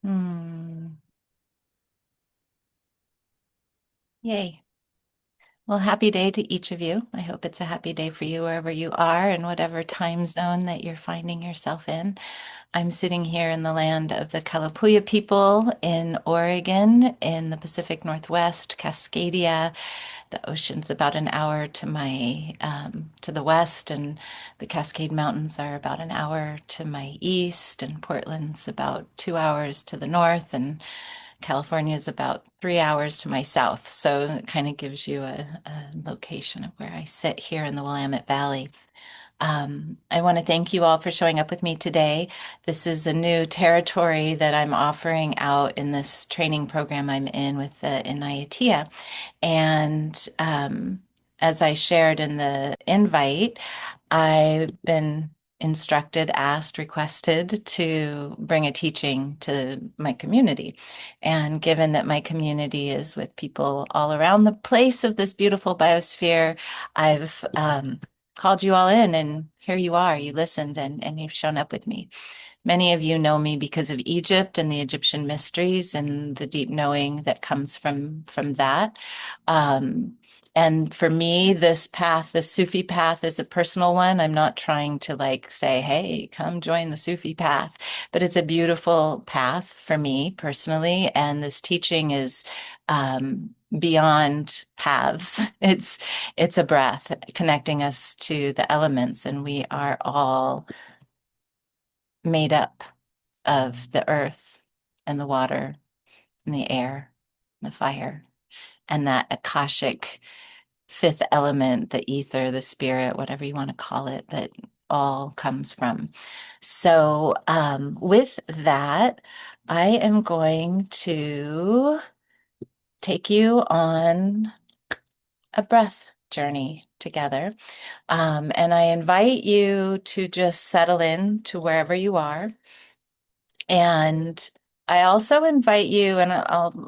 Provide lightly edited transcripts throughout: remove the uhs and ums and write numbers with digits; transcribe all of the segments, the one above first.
Hmm. Yay. Well, happy day to each of you. I hope it's a happy day for you wherever you are and whatever time zone that you're finding yourself in. I'm sitting here in the land of the Kalapuya people in Oregon, in the Pacific Northwest, Cascadia. The ocean's about an hour to my to the west, and the Cascade Mountains are about an hour to my east, and Portland's about 2 hours to the north, and California is about 3 hours to my south. So it kind of gives you a location of where I sit here in the Willamette Valley. I want to thank you all for showing up with me today. This is a new territory that I'm offering out in this training program I'm in with the Inayatiyya. And as I shared in the invite, I've been instructed, asked, requested to bring a teaching to my community. And given that my community is with people all around the place of this beautiful biosphere, I've called you all in, and here you are. You listened and you've shown up with me. Many of you know me because of Egypt and the Egyptian mysteries and the deep knowing that comes from that. Um, and for me, this path, the Sufi path, is a personal one. I'm not trying to like say, hey, come join the Sufi path, but it's a beautiful path for me personally. And this teaching is beyond paths. It's a breath connecting us to the elements, and we are all made up of the earth and the water and the air and the fire and that Akashic fifth element, the ether, the spirit, whatever you want to call it, that all comes from. So, with that, I am going to take you on a breath journey together. And I invite you to just settle in to wherever you are. And I also invite you, and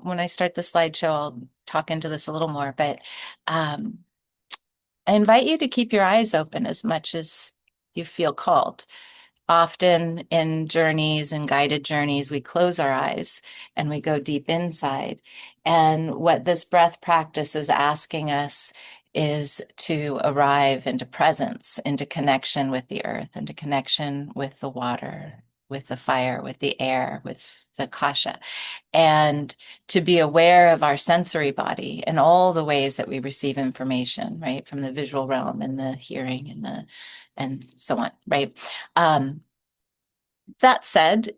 when I start the slideshow, I'll talk into this a little more, but um, I invite you to keep your eyes open as much as you feel called. Often in journeys and guided journeys, we close our eyes and we go deep inside. And what this breath practice is asking us is to arrive into presence, into connection with the earth, into connection with the water, with the fire, with the air, with the kasha, and to be aware of our sensory body and all the ways that we receive information, right? From the visual realm and the hearing and so on, right? Um, that said,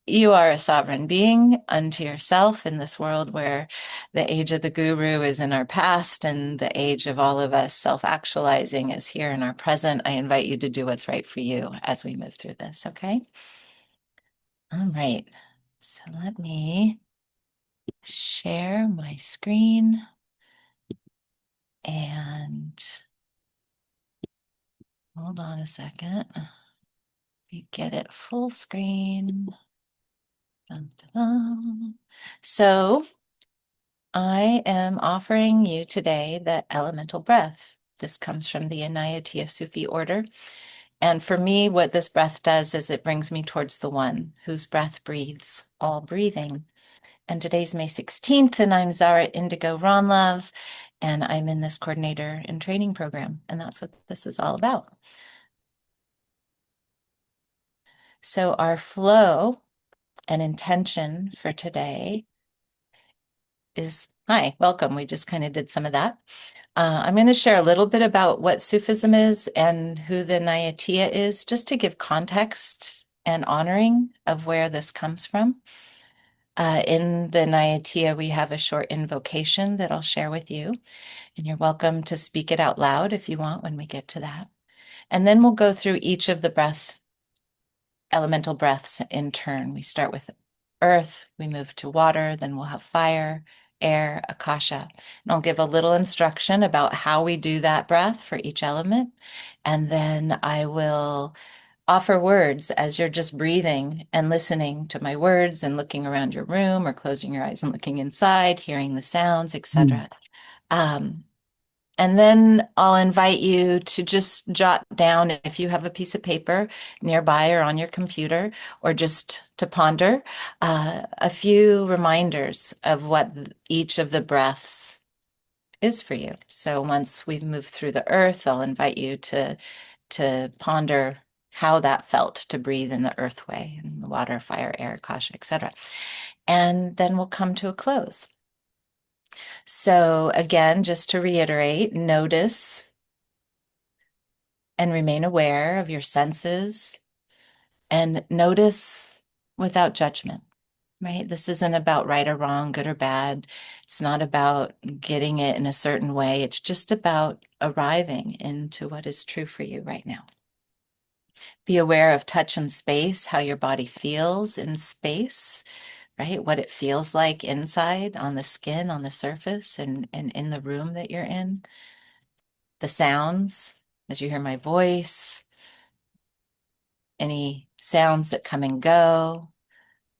you are a sovereign being unto yourself in this world where the age of the guru is in our past and the age of all of us self-actualizing is here in our present. I invite you to do what's right for you as we move through this, okay? All right. So let me share my screen and hold on a second. We get it full screen. Dun, dun, dun. So I am offering you today the elemental breath. This comes from the Inayatiyya Sufi Order. And for me, what this breath does is it brings me towards the one whose breath breathes all breathing. And today's May 16th, and I'm Zahra Indigo Rønlov, and I'm in this coordinator and training program. And that's what this is all about. So our flow and intention for today is, hi, welcome. We just kind of did some of that. I'm going to share a little bit about what Sufism is and who the Inayatiyya is, just to give context and honoring of where this comes from. In the Inayatiyya, we have a short invocation that I'll share with you, and you're welcome to speak it out loud if you want when we get to that. And then we'll go through each of the elemental breaths in turn. We start with earth, we move to water, then we'll have fire, air, akasha. And I'll give a little instruction about how we do that breath for each element. And then I will offer words as you're just breathing and listening to my words and looking around your room or closing your eyes and looking inside, hearing the sounds, etc. Um, And then I'll invite you to just jot down if you have a piece of paper nearby or on your computer, or just to ponder a few reminders of what each of the breaths is for you. So once we've moved through the earth, I'll invite you to ponder how that felt to breathe in the earth way, in the water, fire, air, kasha, etc. And then we'll come to a close. So again, just to reiterate, notice and remain aware of your senses, and notice without judgment, right? This isn't about right or wrong, good or bad. It's not about getting it in a certain way. It's just about arriving into what is true for you right now. Be aware of touch and space, how your body feels in space, right? What it feels like inside, on the skin, on the surface, and in the room that you're in. The sounds, as you hear my voice, any sounds that come and go,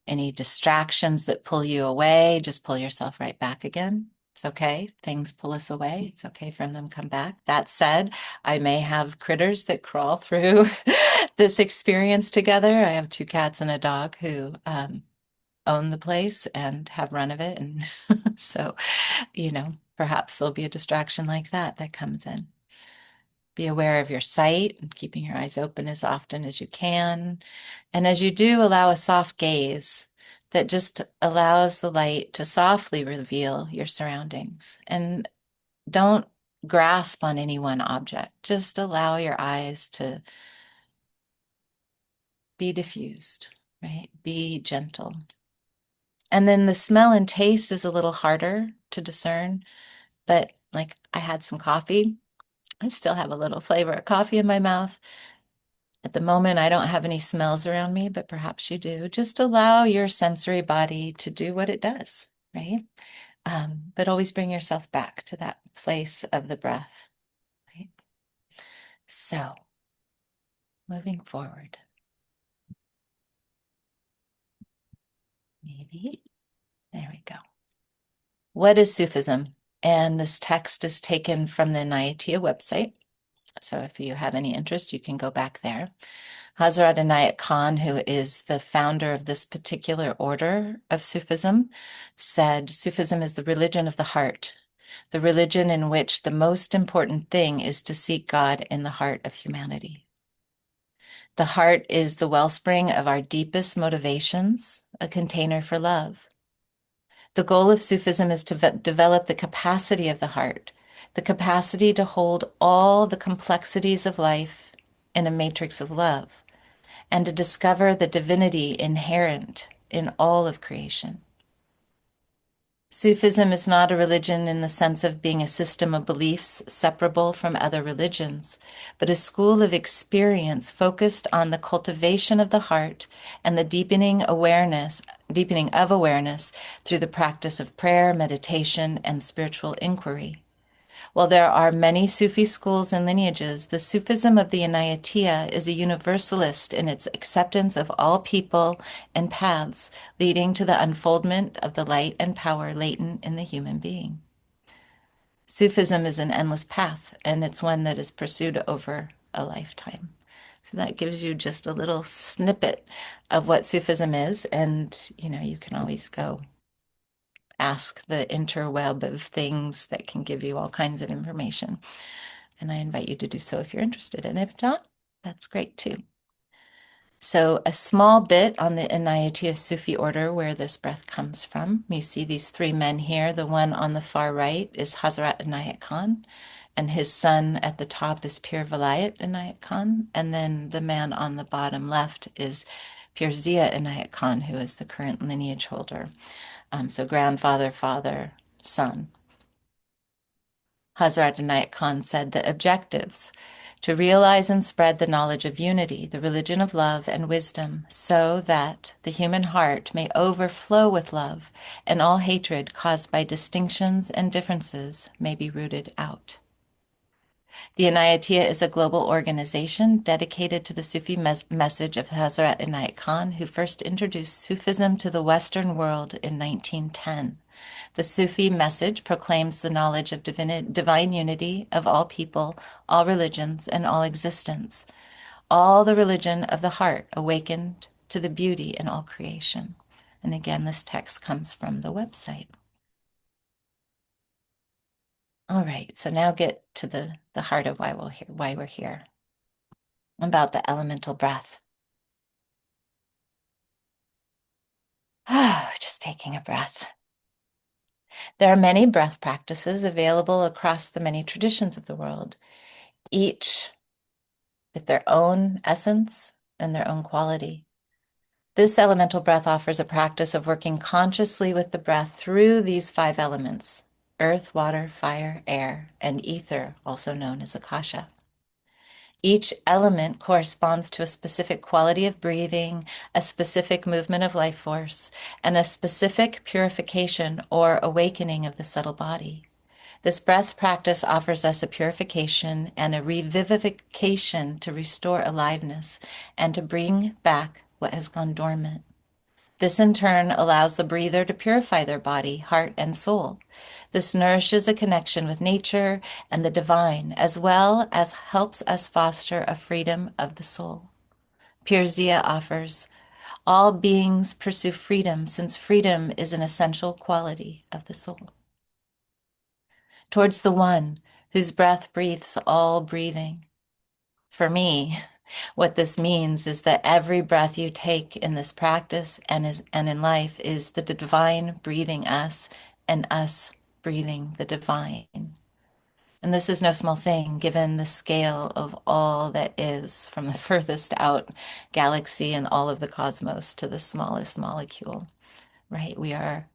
any distractions that pull you away, just pull yourself right back again. It's okay. Things pull us away. It's okay for them to come back. That said, I may have critters that crawl through this experience together. I have two cats and a dog who own the place and have run of it. And so, perhaps there'll be a distraction like that that comes in. Be aware of your sight and keeping your eyes open as often as you can. And as you do, allow a soft gaze that just allows the light to softly reveal your surroundings. And don't grasp on any one object. Just allow your eyes to be diffused, right? Be gentle. And then the smell and taste is a little harder to discern, but like I had some coffee. I still have a little flavor of coffee in my mouth. At the moment, I don't have any smells around me, but perhaps you do. Just allow your sensory body to do what it does, right? But always bring yourself back to that place of the breath, right? So, moving forward, maybe, there we go. What is Sufism? And this text is taken from the Inayatiyya website. So if you have any interest, you can go back there. Hazrat Inayat Khan, who is the founder of this particular order of Sufism, said Sufism is the religion of the heart, the religion in which the most important thing is to seek God in the heart of humanity. The heart is the wellspring of our deepest motivations, a container for love. The goal of Sufism is to develop the capacity of the heart, the capacity to hold all the complexities of life in a matrix of love, and to discover the divinity inherent in all of creation. Sufism is not a religion in the sense of being a system of beliefs separable from other religions, but a school of experience focused on the cultivation of the heart and the deepening of awareness through the practice of prayer, meditation, and spiritual inquiry. While there are many Sufi schools and lineages, the Sufism of the Inayatiyya is a universalist in its acceptance of all people and paths leading to the unfoldment of the light and power latent in the human being. Sufism is an endless path, and it's one that is pursued over a lifetime. So that gives you just a little snippet of what Sufism is, and you can always go ask the interweb of things that can give you all kinds of information. And I invite you to do so if you're interested. And if not, that's great too. So a small bit on the Inayatiyya Sufi Order, where this breath comes from. You see these three men here. The one on the far right is Hazrat Inayat Khan, and his son at the top is Pir Vilayat Inayat Khan. And then the man on the bottom left is Pir Zia Inayat Khan, who is the current lineage holder. So grandfather, father, son. Hazrat Inayat Khan said the objectives: to realize and spread the knowledge of unity, the religion of love and wisdom, so that the human heart may overflow with love and all hatred caused by distinctions and differences may be rooted out. The Inayatiyya is a global organization dedicated to the Sufi message of Hazrat Inayat Khan, who first introduced Sufism to the Western world in 1910. The Sufi message proclaims the knowledge of divine unity of all people, all religions, and all existence. All the religion of the heart awakened to the beauty in all creation. And again, this text comes from the website. All right, so now get to the heart of why we're here, about the elemental breath. Just taking a breath. There are many breath practices available across the many traditions of the world, each with their own essence and their own quality. This elemental breath offers a practice of working consciously with the breath through these five elements: earth, water, fire, air, and ether, also known as akasha. Each element corresponds to a specific quality of breathing, a specific movement of life force, and a specific purification or awakening of the subtle body. This breath practice offers us a purification and a revivification to restore aliveness and to bring back what has gone dormant. This in turn allows the breather to purify their body, heart, and soul. This nourishes a connection with nature and the divine, as well as helps us foster a freedom of the soul. Pure Zia offers, all beings pursue freedom, since freedom is an essential quality of the soul. Towards the one whose breath breathes all breathing. For me, what this means is that every breath you take in this practice and in life is the divine breathing us and us breathing the divine. And this is no small thing given the scale of all that is, from the furthest out galaxy and all of the cosmos to the smallest molecule, right? We are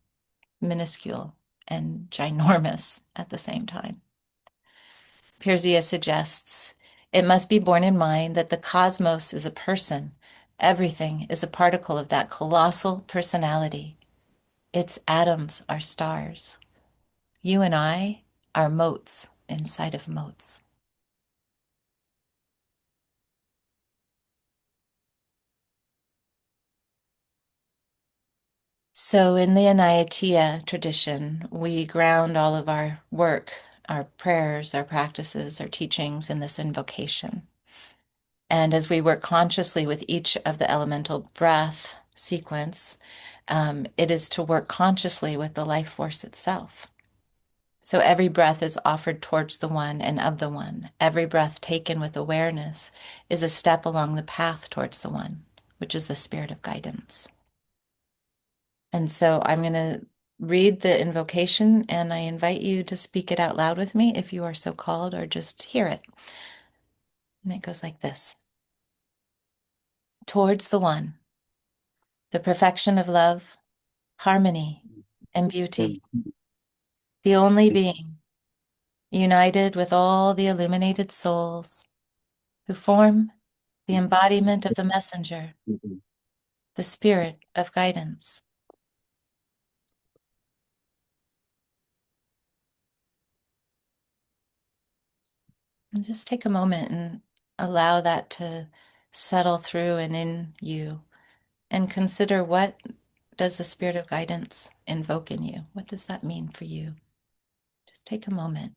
minuscule and ginormous at the same time. Pirzia suggests it must be borne in mind that the cosmos is a person. Everything is a particle of that colossal personality. Its atoms are stars. You and I are motes inside of motes. So in the Inayatiyya tradition, we ground all of our work, our prayers, our practices, our teachings in this invocation. And as we work consciously with each of the elemental breath sequence, it is to work consciously with the life force itself. So every breath is offered towards the one and of the one. Every breath taken with awareness is a step along the path towards the one, which is the spirit of guidance. And so I'm going to read the invocation, and I invite you to speak it out loud with me if you are so called, or just hear it. And it goes like this. Towards the one, the perfection of love, harmony, and beauty, the only being, united with all the illuminated souls who form the embodiment of the messenger, the spirit of guidance. And just take a moment and allow that to settle through and in you, and consider, what does the spirit of guidance invoke in you? What does that mean for you? Just take a moment.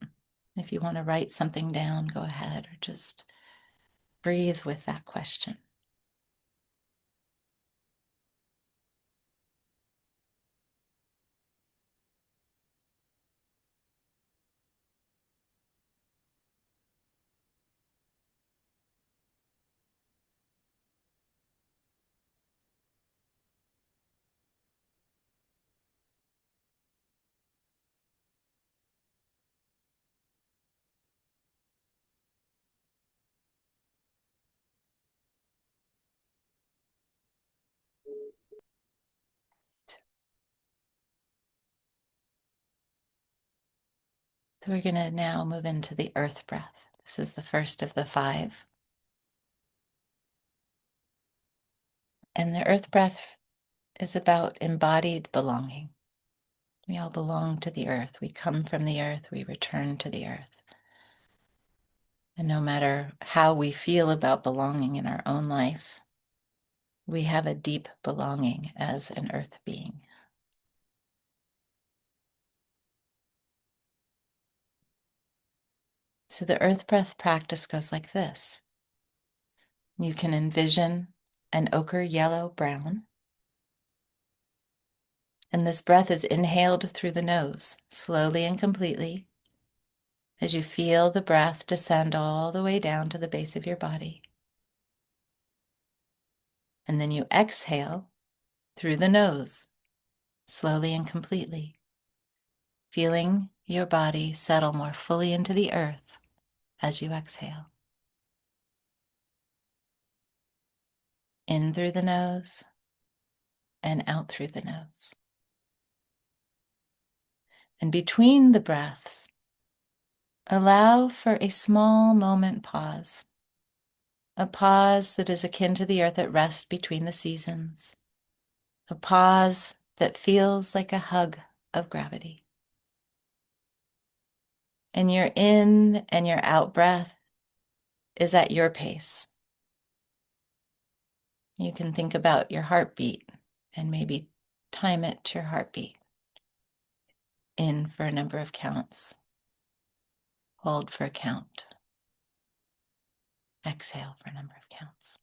If you want to write something down, go ahead, or just breathe with that question. So we're going to now move into the earth breath. This is the first of the five. And the earth breath is about embodied belonging. We all belong to the earth. We come from the earth. We return to the earth. And no matter how we feel about belonging in our own life, we have a deep belonging as an earth being. So the earth breath practice goes like this. You can envision an ochre yellow brown. And this breath is inhaled through the nose, slowly and completely, as you feel the breath descend all the way down to the base of your body. And then you exhale through the nose, slowly and completely, feeling your body settle more fully into the earth as you exhale. In through the nose and out through the nose. And between the breaths, allow for a small moment pause, a pause that is akin to the earth at rest between the seasons, a pause that feels like a hug of gravity. And your in and your out breath is at your pace. You can think about your heartbeat and maybe time it to your heartbeat. In for a number of counts. Hold for a count. Exhale for a number of counts.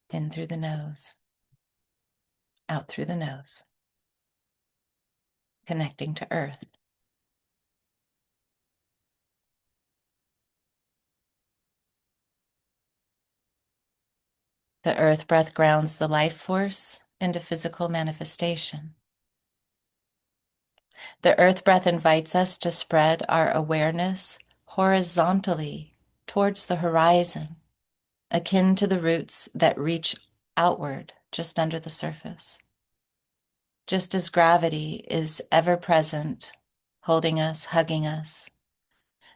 In through the nose, out through the nose, connecting to earth. The earth breath grounds the life force into physical manifestation. The earth breath invites us to spread our awareness horizontally towards the horizon, akin to the roots that reach outward just under the surface. Just as gravity is ever present, holding us, hugging us,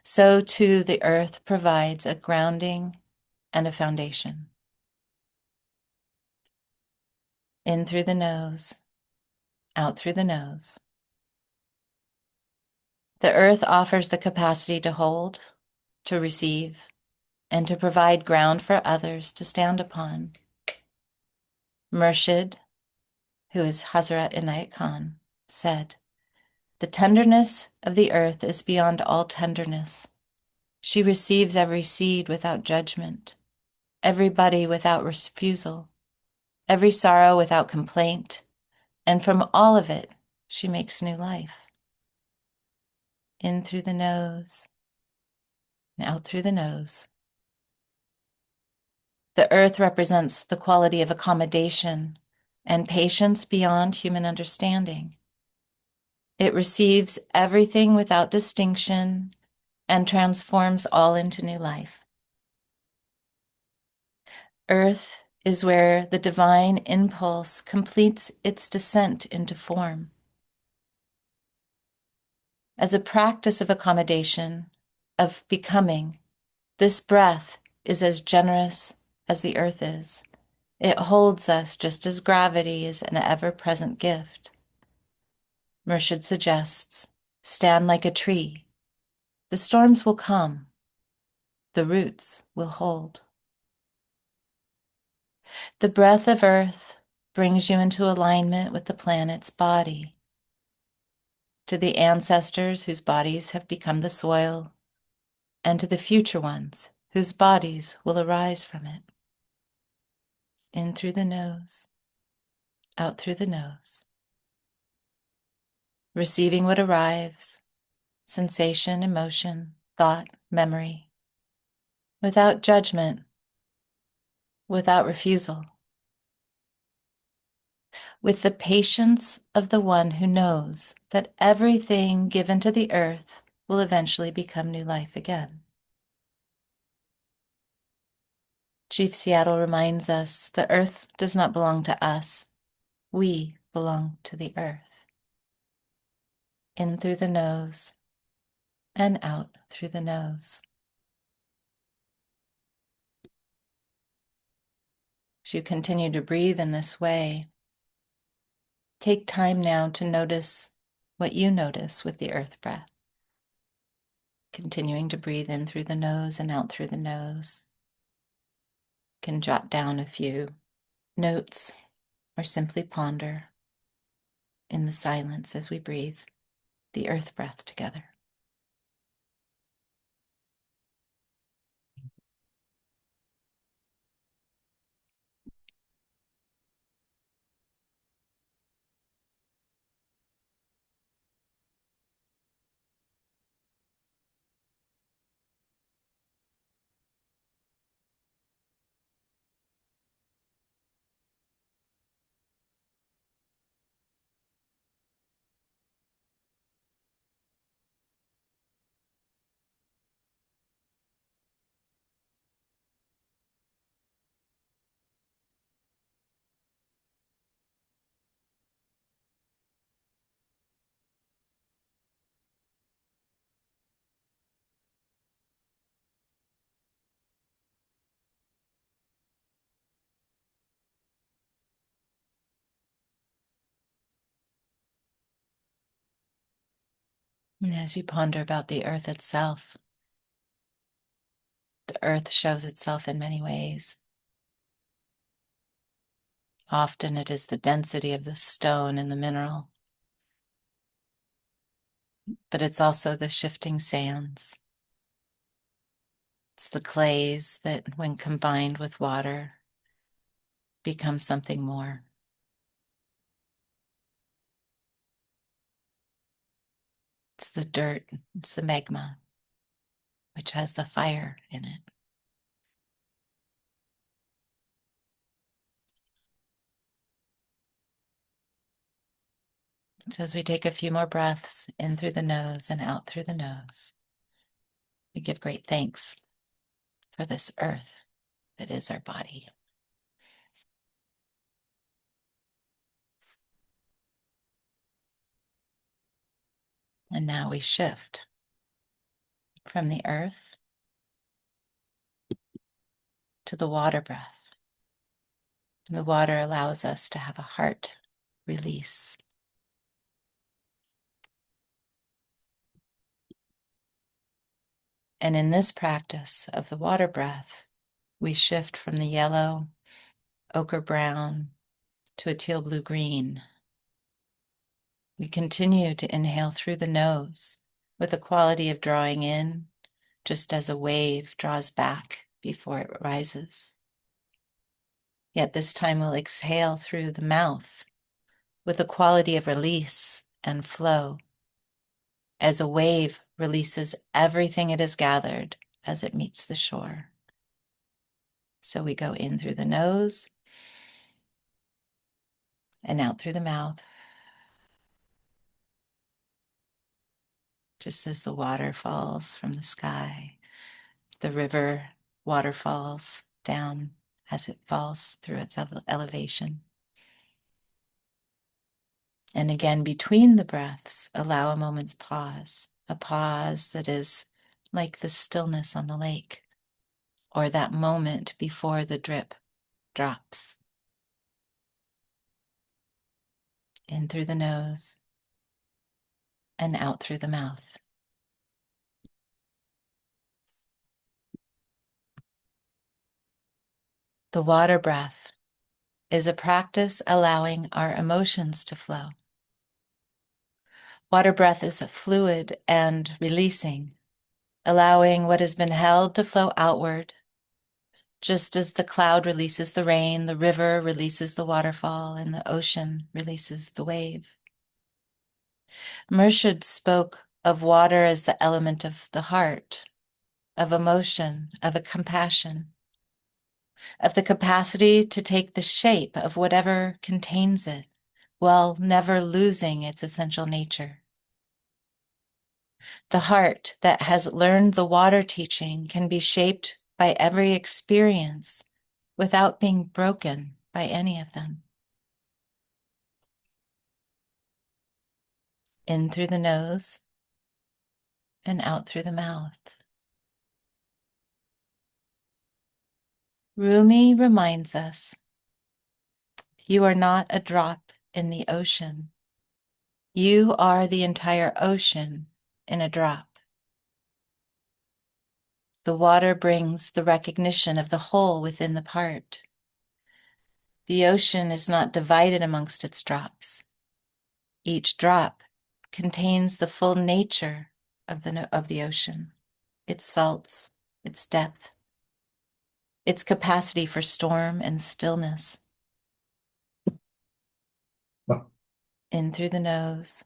so too the earth provides a grounding and a foundation. In through the nose, out through the nose. The earth offers the capacity to hold, to receive, and to provide ground for others to stand upon. Murshid, who is Hazrat Inayat Khan, said, "The tenderness of the earth is beyond all tenderness. She receives every seed without judgment, everybody without refusal, every sorrow without complaint, and from all of it, she makes new life." In through the nose, and out through the nose. The earth represents the quality of accommodation and patience beyond human understanding. It receives everything without distinction and transforms all into new life. Earth is where the divine impulse completes its descent into form. As a practice of accommodation, of becoming, this breath is as generous as the earth is. It holds us just as gravity is an ever-present gift. Murshid suggests, stand like a tree. The storms will come. The roots will hold. The breath of earth brings you into alignment with the planet's body, to the ancestors whose bodies have become the soil, and to the future ones whose bodies will arise from it. In through the nose, out through the nose. Receiving what arrives, sensation, emotion, thought, memory, without judgment, without refusal, with the patience of the one who knows that everything given to the earth will eventually become new life again. Chief Seattle reminds us the earth does not belong to us. We belong to the earth. In through the nose and out through the nose. As you continue to breathe in this way, take time now to notice what you notice with the earth breath. Continuing to breathe in through the nose and out through the nose. Can jot down a few notes or simply ponder in the silence as we breathe the earth breath together. And as you ponder about the earth itself, the earth shows itself in many ways. Often it is the density of the stone and the mineral, but it's also the shifting sands. It's the clays that, when combined with water, become something more. It's the dirt, it's the magma, which has the fire in it. So as we take a few more breaths in through the nose and out through the nose, we give great thanks for this earth that is our body. And now we shift from the earth to the water breath. The water allows us to have a heart release. And in this practice of the water breath, we shift from the yellow, ochre brown to a teal blue green. We continue to inhale through the nose with a quality of drawing in, just as a wave draws back before it rises. Yet this time we'll exhale through the mouth with a quality of release and flow, as a wave releases everything it has gathered as it meets the shore. So we go in through the nose and out through the mouth, just as the water falls from the sky. The river water falls down as it falls through its elevation. And again, between the breaths, allow a moment's pause, a pause that is like the stillness on the lake, or that moment before the drip drops. In through the nose and out through the mouth. The water breath is a practice allowing our emotions to flow. Water breath is fluid and releasing, allowing what has been held to flow outward. Just as the cloud releases the rain, the river releases the waterfall, and the ocean releases the wave. Murshid spoke of water as the element of the heart, of emotion, of a compassion, of the capacity to take the shape of whatever contains it, while never losing its essential nature. The heart that has learned the water teaching can be shaped by every experience without being broken by any of them. In through the nose and out through the mouth. Rumi reminds us, you are not a drop in the ocean. You are the entire ocean in a drop. The water brings the recognition of the whole within the part. The ocean is not divided amongst its drops. Each drop contains the full nature of the ocean, its salts, its depth, its capacity for storm and stillness. In through the nose,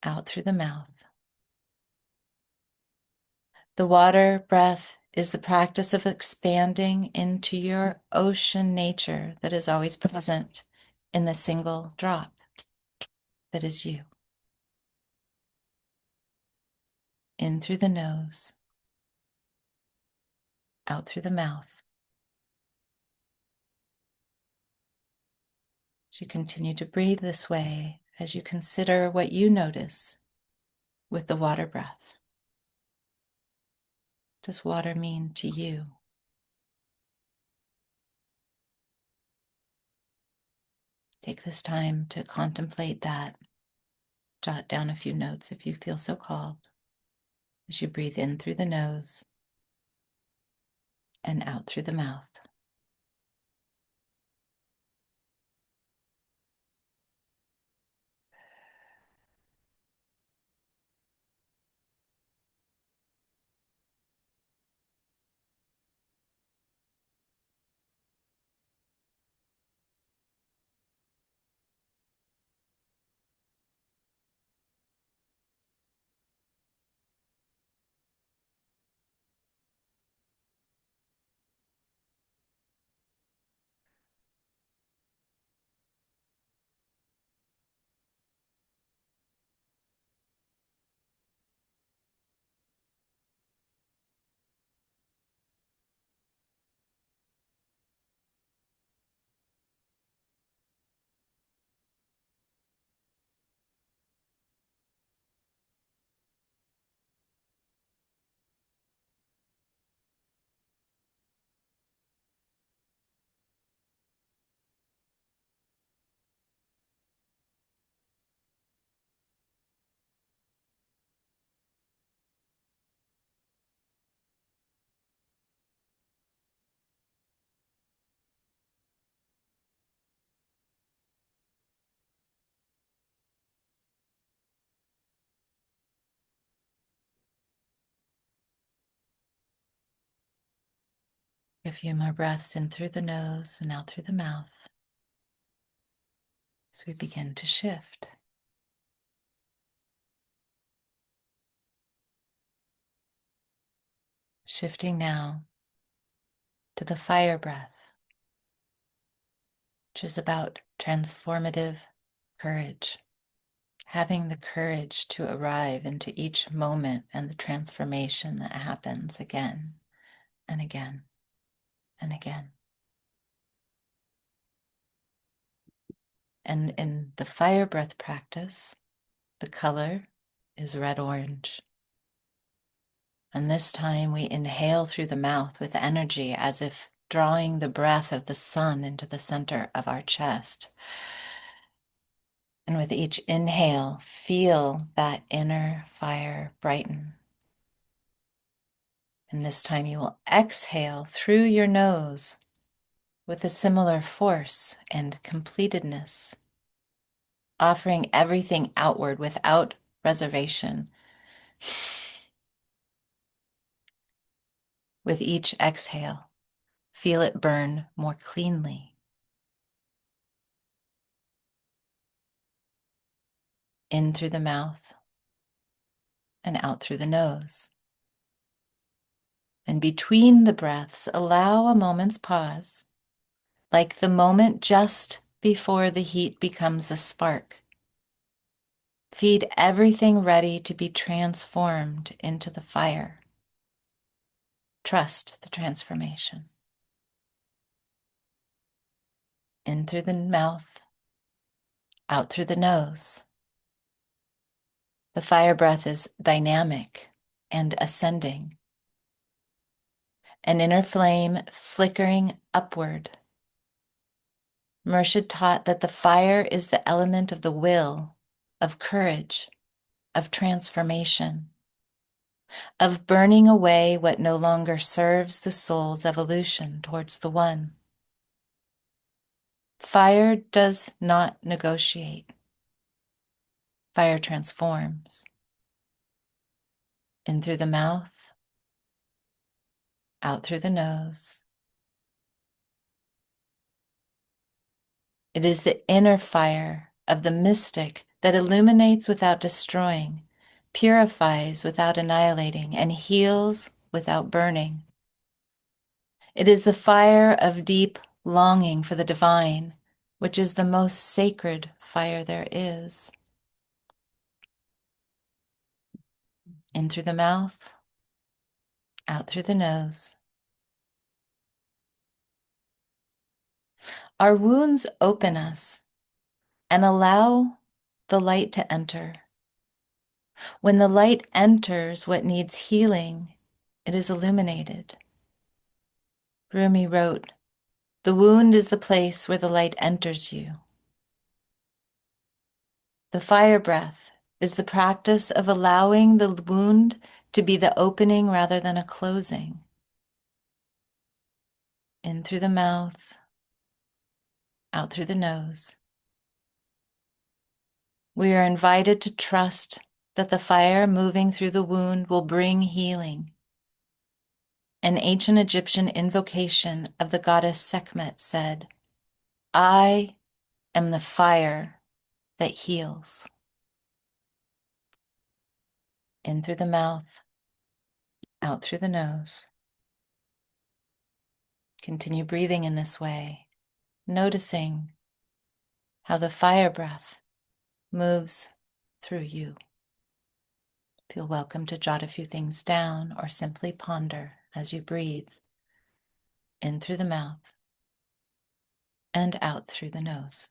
out through the mouth. The water breath is the practice of expanding into your ocean nature that is always present in the single drop that is you. In through the nose, out through the mouth. As you continue to breathe this way, as you consider what you notice with the water breath. What does water mean to you? Take this time to contemplate that Jot down a few notes if you feel so called as you breathe in through the nose and out through the mouth. A few more breaths in through the nose and out through the mouth as we begin to shift. Shifting now to the fire breath, which is about transformative courage, having the courage to arrive into each moment and the transformation that happens again and again and again. And in the fire breath practice, the color is red-orange. And this time we inhale through the mouth with energy as if drawing the breath of the sun into the center of our chest. And with each inhale, feel that inner fire brighten. And this time you will exhale through your nose with a similar force and completedness, offering everything outward without reservation. With each exhale, feel it burn more cleanly. In through the mouth and out through the nose. And between the breaths, allow a moment's pause, like the moment just before the heat becomes a spark. Feed everything ready to be transformed into the fire. Trust the transformation. In through the mouth, out through the nose. The fire breath is dynamic and ascending. An inner flame flickering upward. Murshid taught that the fire is the element of the will, of courage, of transformation, of burning away what no longer serves the soul's evolution towards the one. Fire does not negotiate. Fire transforms. In through the mouth, out through the nose. It is the inner fire of the mystic that illuminates without destroying, purifies without annihilating, and heals without burning. It is the fire of deep longing for the divine, which is the most sacred fire there is. In through the mouth, out through the nose. Our wounds open us and allow the light to enter. When the light enters what needs healing, it is illuminated. Rumi wrote, "The wound is the place where the light enters you." The fire breath is the practice of allowing the wound to be the opening rather than a closing. In through the mouth, out through the nose. We are invited to trust that the fire moving through the wound will bring healing. An ancient Egyptian invocation of the goddess Sekhmet said, "I am the fire that heals." In through the mouth, out through the nose. Continue breathing in this way, noticing how the fire breath moves through you. Feel welcome to jot a few things down or simply ponder as you breathe in through the mouth and out through the nose.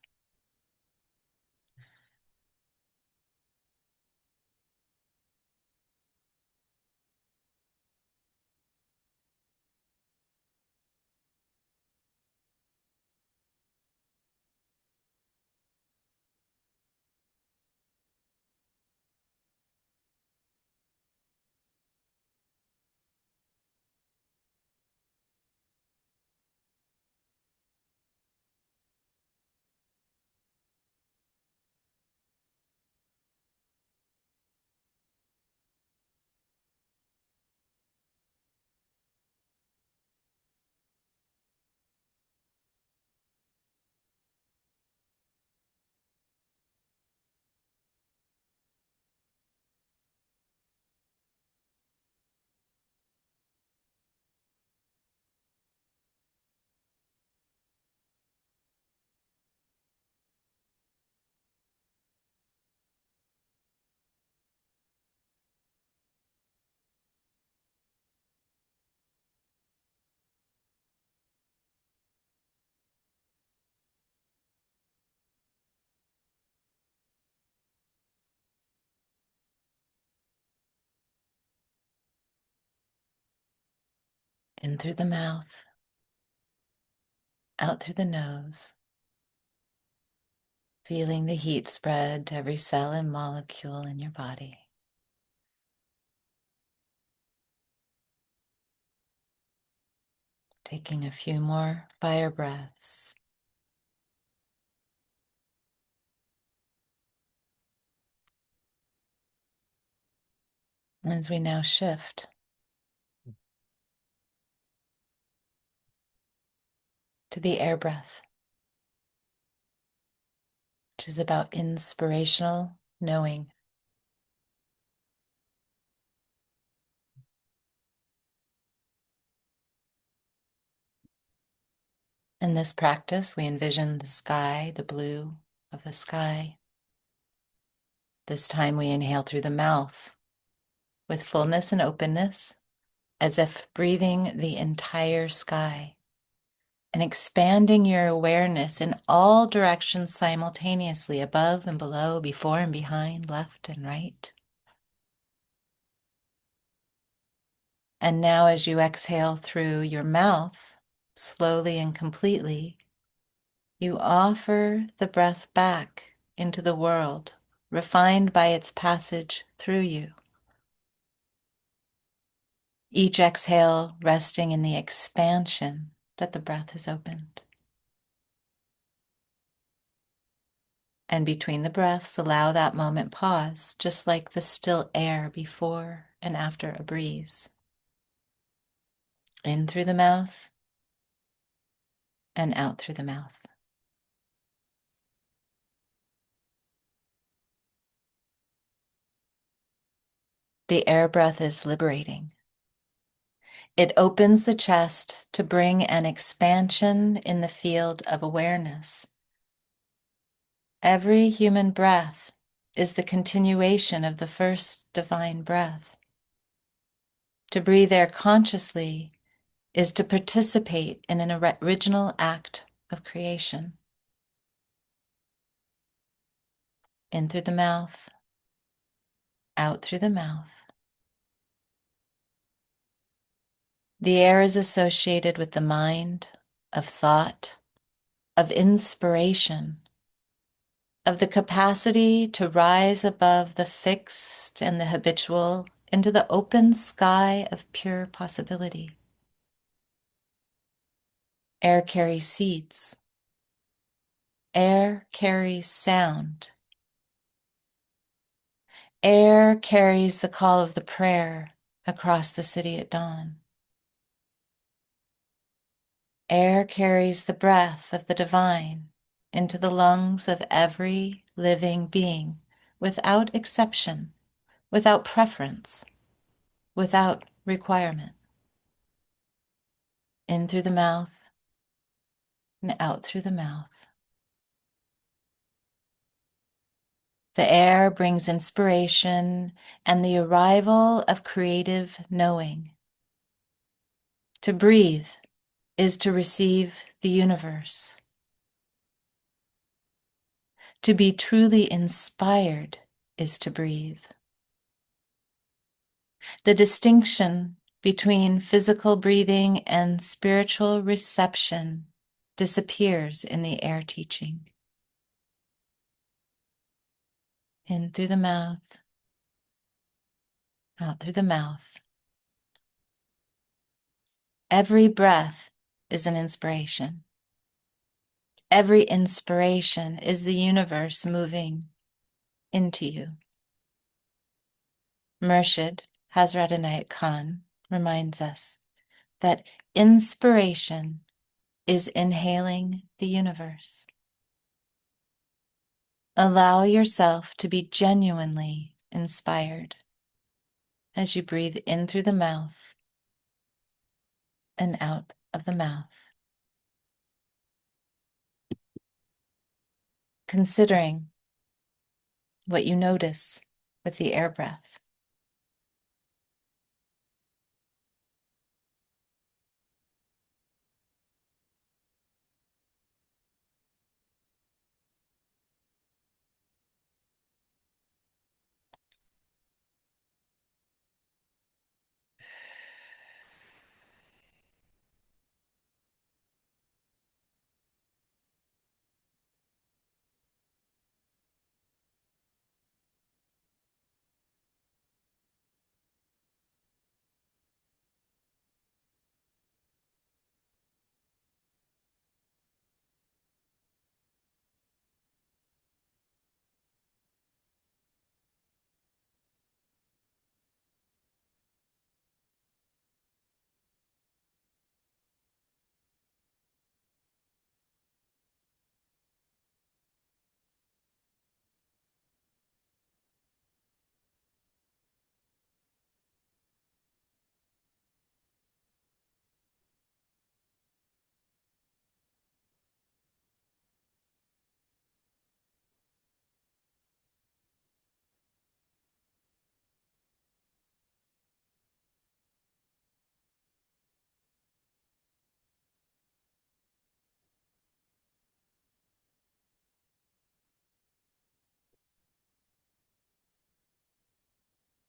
In through the mouth, out through the nose, feeling the heat spread to every cell and molecule in your body. Taking a few more fire breaths. As we now shift to the air breath, which is about inspirational knowing. In this practice, we envision the sky, the blue of the sky. This time we inhale through the mouth with fullness and openness, as if breathing the entire sky and expanding your awareness in all directions simultaneously, above and below, before and behind, left and right. And now as you exhale through your mouth, slowly and completely, you offer the breath back into the world, refined by its passage through you. Each exhale resting in the expansion that the breath has opened. And between the breaths, allow that moment pause, just like the still air before and after a breeze. In through the mouth and out through the mouth. The air breath is liberating. It opens the chest to bring an expansion in the field of awareness. Every human breath is the continuation of the first divine breath. To breathe air consciously is to participate in an original act of creation. In through the mouth, out through the mouth. The air is associated with the mind, of thought, of inspiration, of the capacity to rise above the fixed and the habitual into the open sky of pure possibility. Air carries seeds. Air carries sound. Air carries the call of the prayer across the city at dawn. Air carries the breath of the divine into the lungs of every living being, without exception, without preference, without requirement. In through the mouth and out through the mouth. The air brings inspiration and the arrival of creative knowing. To breathe is to receive the universe. To be truly inspired is to breathe. The distinction between physical breathing and spiritual reception disappears in the air teaching. In through the mouth, out through the mouth. Every breath is an inspiration. Every inspiration is the universe moving into you. Murshid Hazrat Inayat Khan reminds us that inspiration is inhaling the universe. Allow yourself to be genuinely inspired as you breathe in through the mouth and out of the mouth. Considering what you notice with the air breath.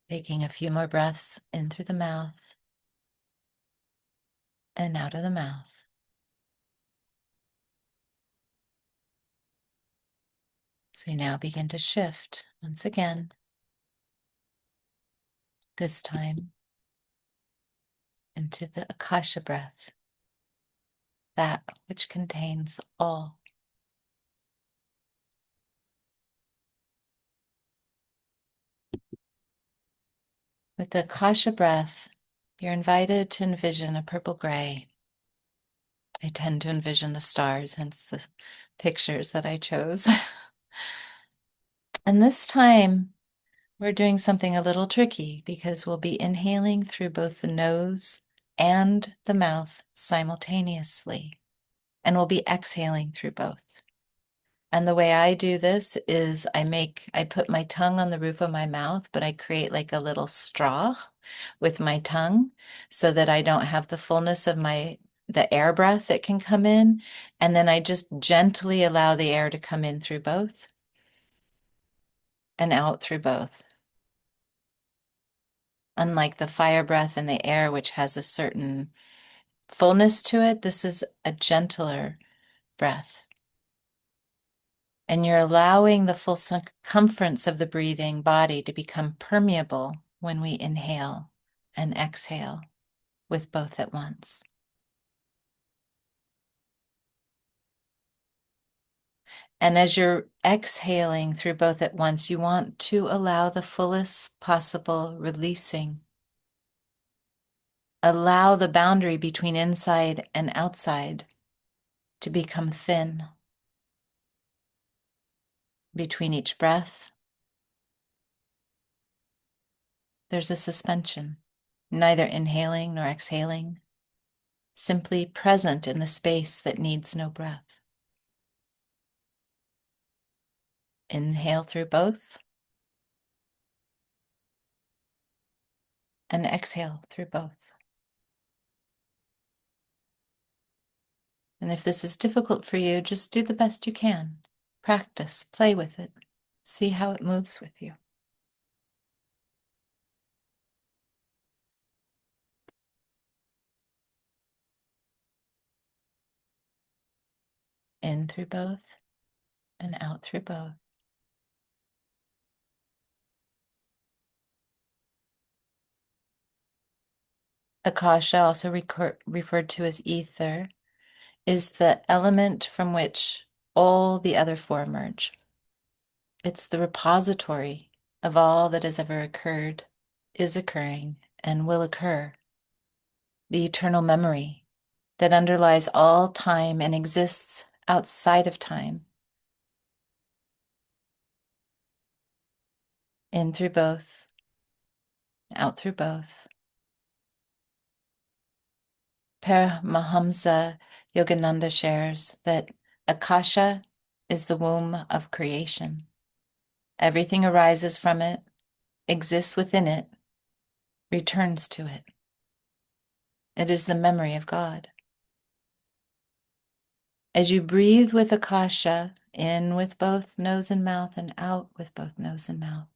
Taking a few more breaths in through the mouth and out of the mouth. So we now begin to shift once again, this time into the Akasha breath, that which contains all. With the Akasha breath, you're invited to envision a purple gray. I tend to envision the stars, hence the pictures that I chose. And this time, we're doing something a little tricky because we'll be inhaling through both the nose and the mouth simultaneously, and we'll be exhaling through both. And the way I do this is I put my tongue on the roof of my mouth, but I create like a little straw with my tongue so that I don't have the fullness of the air breath that can come in. And then I just gently allow the air to come in through both and out through both. Unlike the fire breath and the air, which has a certain fullness to it, this is a gentler breath. And you're allowing the full circumference of the breathing body to become permeable when we inhale and exhale with both at once. And as you're exhaling through both at once, you want to allow the fullest possible releasing. Allow the boundary between inside and outside to become thin. Between each breath, there's a suspension, neither inhaling nor exhaling, simply present in the space that needs no breath. Inhale through both, and exhale through both. And if this is difficult for you, just do the best you can. Practice, play with it, see how it moves with you. In through both, and out through both. Akasha, also referred to as ether, is the element from which all the other four emerge. It's the repository of all that has ever occurred, is occurring, and will occur. The eternal memory that underlies all time and exists outside of time. In through both, out through both. Paramahamsa Yogananda shares that Akasha is the womb of creation. Everything arises from it, exists within it, returns to it. It is the memory of God. As you breathe with Akasha, in with both nose and mouth and out with both nose and mouth,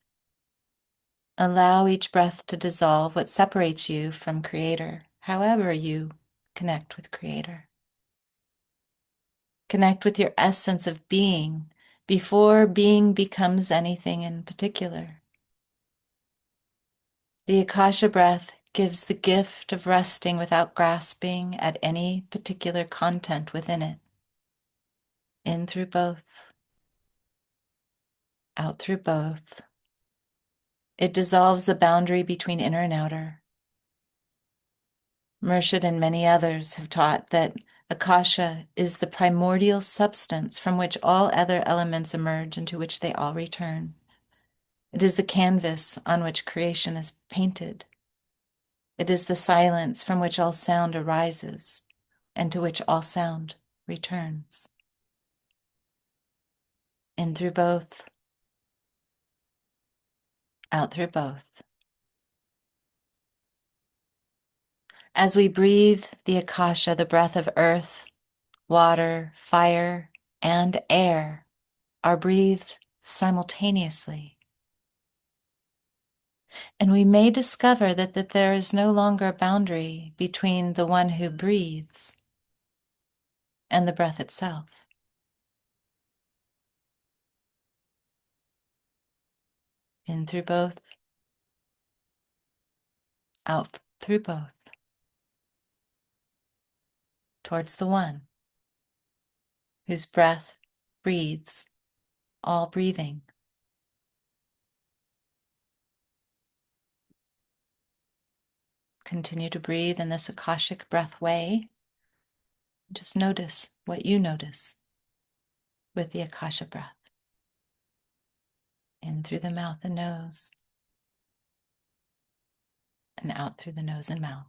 allow each breath to dissolve what separates you from Creator, however you connect with Creator. Connect with your essence of being before being becomes anything in particular. The Akasha breath gives the gift of resting without grasping at any particular content within it. In through both, out through both. It dissolves the boundary between inner and outer. Murshid and many others have taught that Akasha is the primordial substance from which all other elements emerge and to which they all return. It is the canvas on which creation is painted. It is the silence from which all sound arises and to which all sound returns. In through both, out through both. As we breathe the Akasha, the breath of earth, water, fire, and air are breathed simultaneously. And we may discover that there is no longer a boundary between the one who breathes and the breath itself. In through both, out through both, towards the one whose breath breathes all breathing. Continue to breathe in this Akashic breath way. Just notice what you notice with the Akasha breath. In through the mouth and nose, and out through the nose and mouth.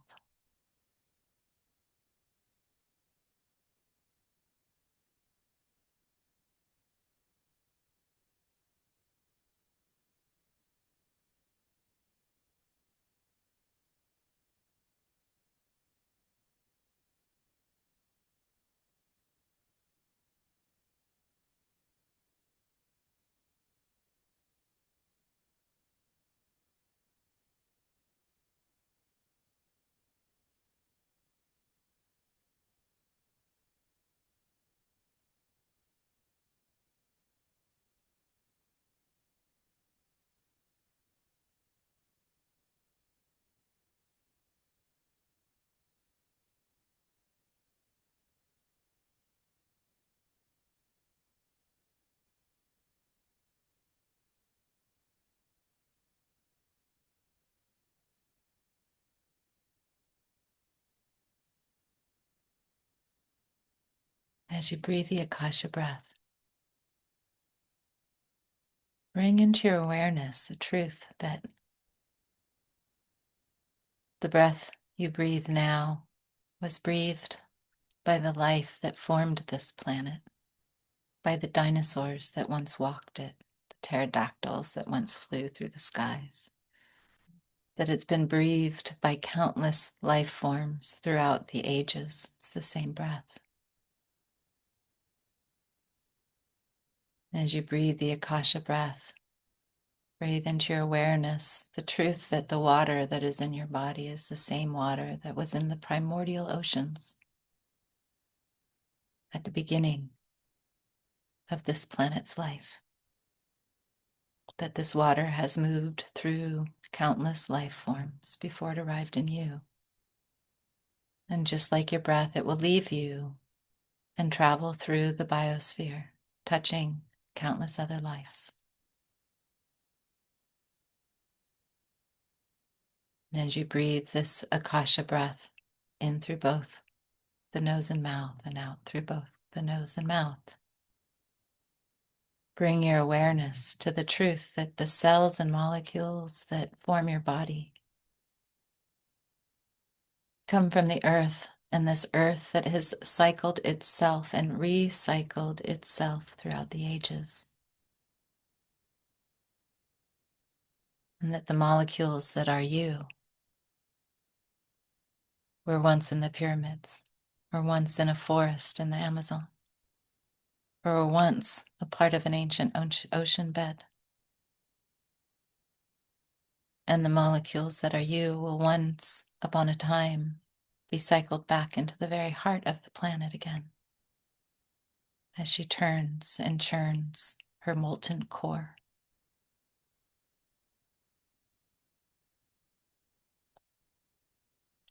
As you breathe the Akasha breath, bring into your awareness the truth that the breath you breathe now was breathed by the life that formed this planet, by the dinosaurs that once walked it, the pterodactyls that once flew through the skies, that it's been breathed by countless life forms throughout the ages. It's the same breath. As you breathe the Akasha breath, breathe into your awareness the truth that the water that is in your body is the same water that was in the primordial oceans at the beginning of this planet's life. That this water has moved through countless life forms before it arrived in you. And just like your breath, it will leave you and travel through the biosphere, touching countless other lives. And as you breathe this Akasha breath in through both the nose and mouth and out through both the nose and mouth, bring your awareness to the truth that the cells and molecules that form your body come from the earth, and this earth that has cycled itself and recycled itself throughout the ages. And that the molecules that are you were once in the pyramids, or once in a forest in the Amazon, or were once a part of an ancient ocean bed. And the molecules that are you will once upon a time be cycled back into the very heart of the planet again, as she turns and churns her molten core.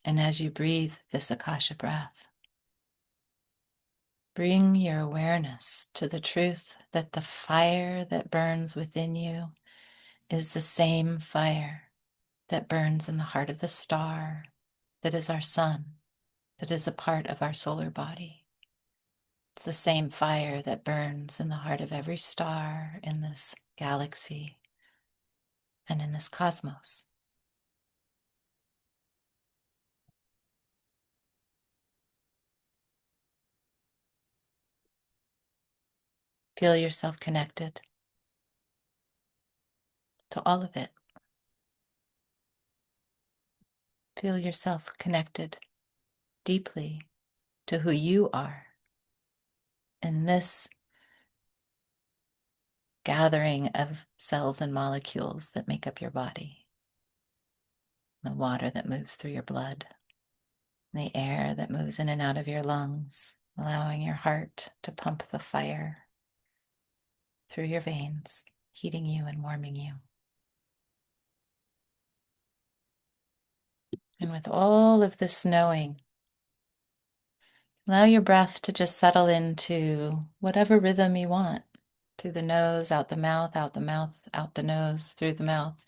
And as you breathe this Akasha breath, bring your awareness to the truth that the fire that burns within you is the same fire that burns in the heart of the star that is our sun, that is a part of our solar body. It's the same fire that burns in the heart of every star in this galaxy and in this cosmos. Feel yourself connected to all of it. Feel yourself connected deeply to who you are in this gathering of cells and molecules that make up your body. The water that moves through your blood, the air that moves in and out of your lungs, allowing your heart to pump the fire through your veins, heating you and warming you. And with all of this knowing, allow your breath to just settle into whatever rhythm you want. Through the nose, out the mouth, out the mouth, out the nose, through the mouth.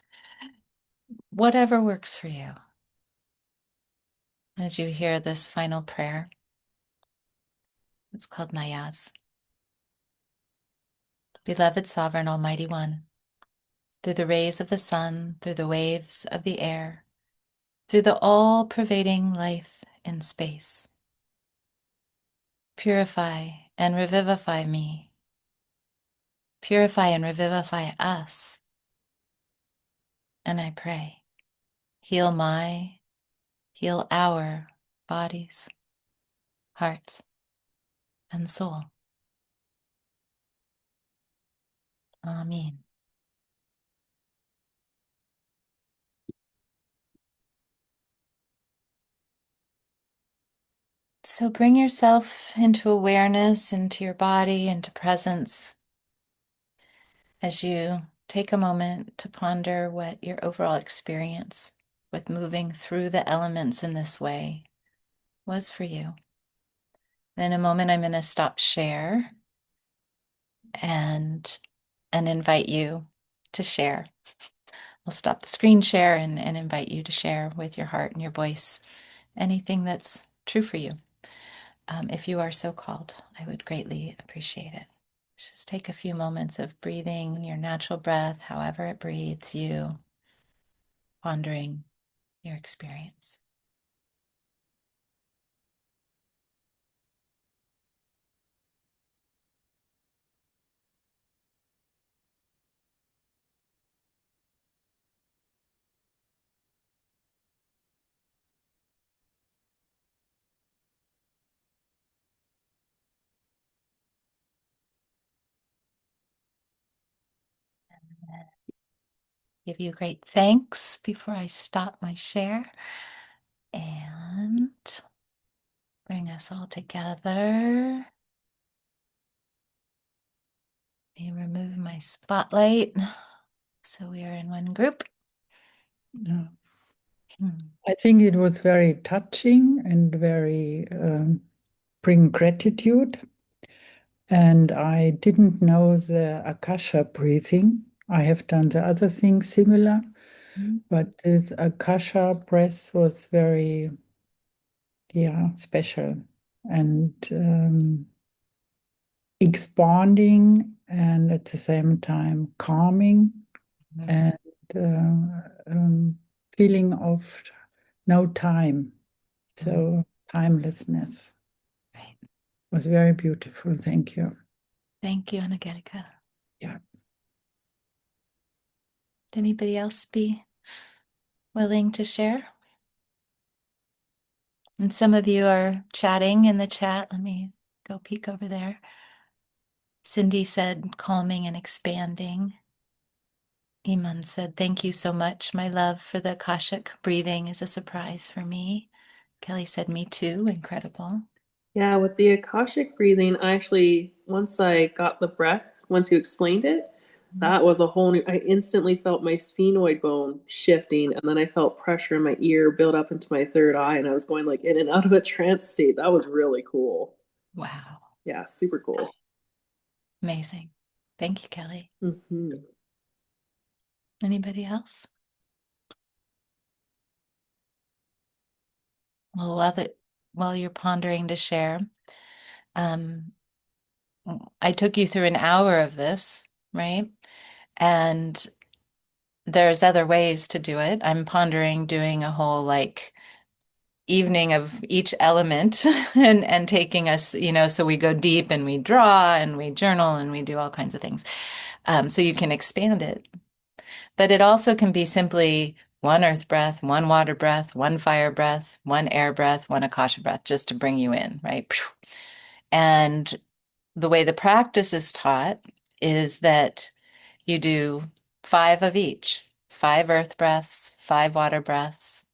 Whatever works for you. As you hear this final prayer, it's called Nayaz. Beloved Sovereign Almighty One, through the rays of the sun, through the waves of the air, through the all-pervading life in space, purify and revivify me. Purify and revivify us. And I pray, heal our bodies, hearts, and soul. Amen. So bring yourself into awareness, into your body, into presence, as you take a moment to ponder what your overall experience with moving through the elements in this way was for you. In a moment, I'm going to stop share and invite you to share. I'll stop the screen share and invite you to share with your heart and your voice anything that's true for you. if you are so called. I would greatly appreciate it. Just take a few moments of breathing your natural breath, however it breathes you, pondering your experience. Give you great thanks before I stop my share and bring us all together. Let me remove my spotlight so we are in one group. Yeah. I think it was very touching and very bring gratitude. And I didn't know the Akasha breathing. I have done the other things similar, but this Akasha breath was very, yeah, special and expanding and at the same time calming and feeling of no time. So timelessness Right. was very beautiful. Thank you. Thank you, Angelika. Yeah. Would anybody else be willing to share? And some of you are chatting in the chat. Let me go peek over there. Cindy said calming and expanding. Iman said, thank you so much. My love for the Akashic breathing is a surprise for me. Kelly said, me too. Incredible. Yeah, with the Akashic breathing, I actually, once I got the breath, once you explained it, that was a whole new, I instantly felt my sphenoid bone shifting, and then I felt pressure in my ear build up into my third eye, and I was going like in and out of a trance state. That was really cool. Wow. Yeah, super cool. Amazing. Thank you, Kelly. Mm-hmm. Anybody else? Well, while you're pondering to share, um, I took you through an hour of this, right? And there's other ways to do it. I'm pondering doing a whole like evening of each element and taking us, so we go deep and we draw and we journal and we do all kinds of things. So you can expand it. But it also can be simply one earth breath, one water breath, one fire breath, one air breath, one akasha breath, just to bring you in, right? And the way the practice is taught is that you do 5 of each, 5 earth breaths, 5 water breaths,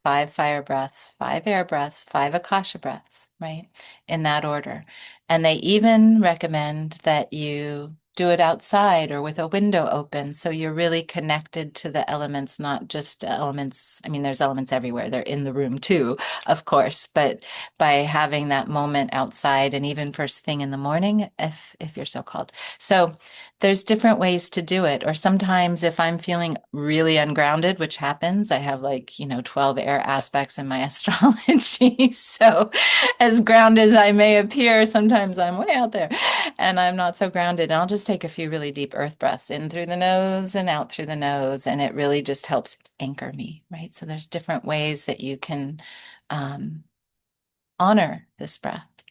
5 fire breaths, 5 air breaths, 5 akasha breaths, right? In that order. And they even recommend that you do it outside or with a window open. So you're really connected to the elements, not just elements. I mean, there's elements everywhere. They're in the room too, of course, but by having that moment outside and even first thing in the morning, if you're so called. So there's different ways to do it. Or sometimes if I'm feeling really ungrounded, which happens, I have 12 air aspects in my astrology. So as grounded as I may appear, sometimes I'm way out there and I'm not so grounded. And I'll just take a few really deep earth breaths in through the nose and out through the nose. And it really just helps anchor me, right? So there's different ways that you can honor this breath.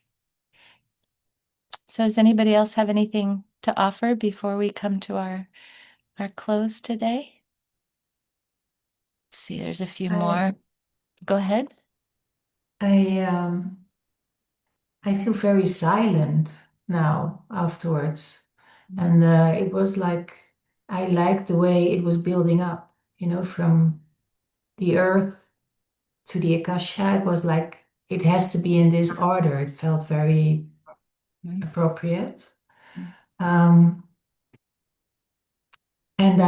So does anybody else have anything to offer before we come to our close today? Let's see, there's a few more. Go ahead. I I feel very silent now afterwards, and it was like I liked the way it was building up, from the earth to the akasha. It was like it has to be in this order. It felt very appropriate. Um, and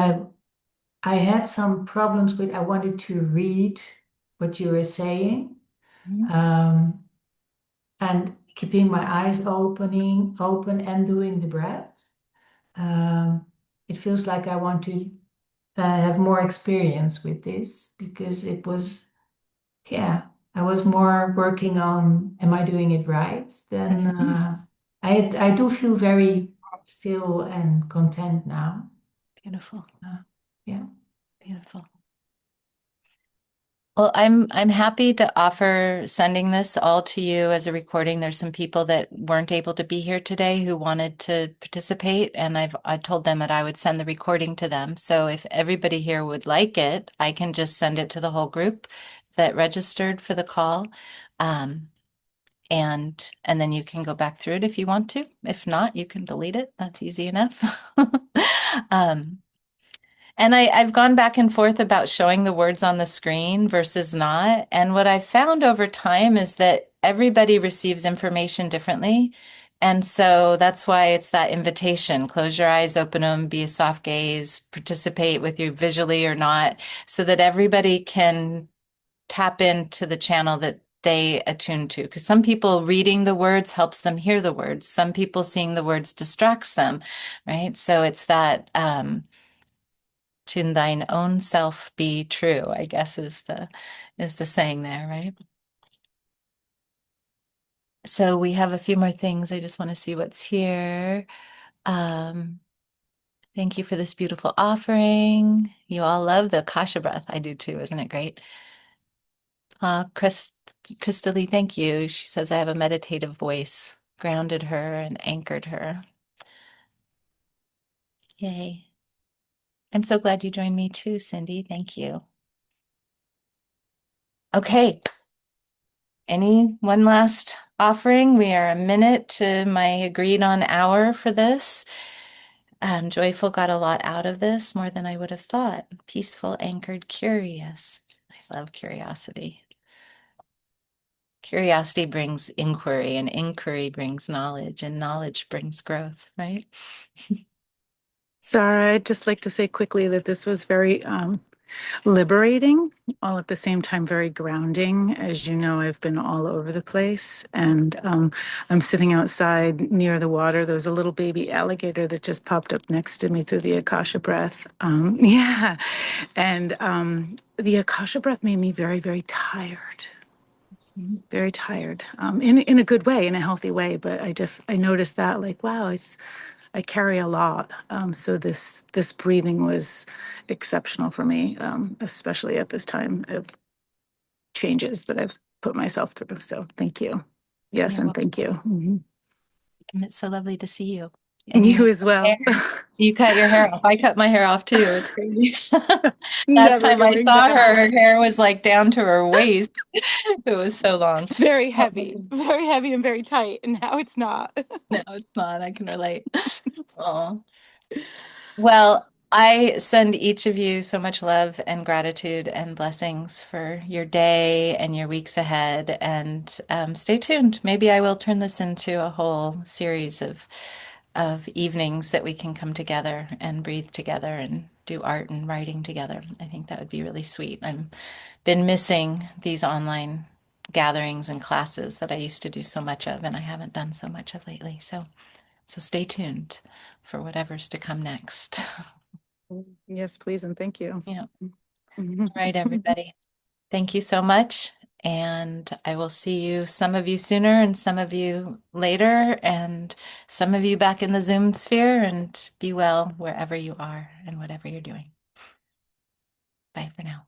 I had some problems with, I wanted to read what you were saying. Um, and keeping my eyes open and doing the breath. Um, it feels like I want to have more experience with this because it was, yeah, I was more working on, am I doing it right? Then I do feel very still and content now. Beautiful. Yeah. Beautiful. Well, I'm happy to offer sending this all to you as a recording. There's some people that weren't able to be here today who wanted to participate, and I told them that I would send the recording to them. So if everybody here would like it, I can just send it to the whole group that registered for the call. And then you can go back through it if you want to. If not, you can delete it. That's easy enough. Um, and I've gone back and forth about showing the words on the screen versus not. And what I've found over time is that everybody receives information differently. And so that's why it's that invitation. Close your eyes, open them, be a soft gaze, participate with you visually or not, so that everybody can tap into the channel that they attune to. Because some people reading the words helps them hear the words. Some people seeing the words distracts them, right? So it's that to thine own self be true, I guess is the saying there, right? So we have a few more things. I just want to see what's here. Thank you for this beautiful offering. You all love the Akasha breath. I do too. Isn't it great? Crystalie, thank you. She says I have a meditative voice, grounded her and anchored her. Yay. I'm so glad you joined me too, Cindy. Thank you. Okay. Any one last offering? We are a minute to my agreed on hour for this. Joyful got a lot out of this, more than I would have thought. Peaceful, anchored, curious. I love curiosity. Curiosity brings inquiry, and inquiry brings knowledge, and knowledge brings growth, right? Zahra, I'd just like to say quickly that this was very liberating, all at the same time very grounding. As you know, I've been all over the place, and I'm sitting outside near the water. There was a little baby alligator that just popped up next to me through the Akasha breath. Yeah, and the Akasha breath made me very, very tired. Very tired, in a good way, in a healthy way. But I noticed that, like, wow, I carry a lot. So this breathing was exceptional for me, especially at this time of changes that I've put myself through. So thank you. Yes, You're and welcome. thank you. Mhm. It's so lovely to see you. And You as well. you cut your hair off. I cut my hair off too. It's crazy. Last Never time I going saw back. her hair was like down to her waist. It was so long. Very heavy and very tight. And now it's not. No, it's not. I can relate. Oh. Well, I send each of you so much love and gratitude and blessings for your day and your weeks ahead. And stay tuned. Maybe I will turn this into a whole series of evenings that we can come together and breathe together and do art and writing together. I think that would be really sweet. I've been missing these online gatherings and classes that I used to do so much of, and I haven't done so much of lately. So stay tuned for whatever's to come next. Yes, please, and thank you. Yeah. All right, everybody. Thank you so much. And I will see you, some of you sooner and some of you later, and some of you back in the Zoom sphere, and be well wherever you are and whatever you're doing. Bye for now.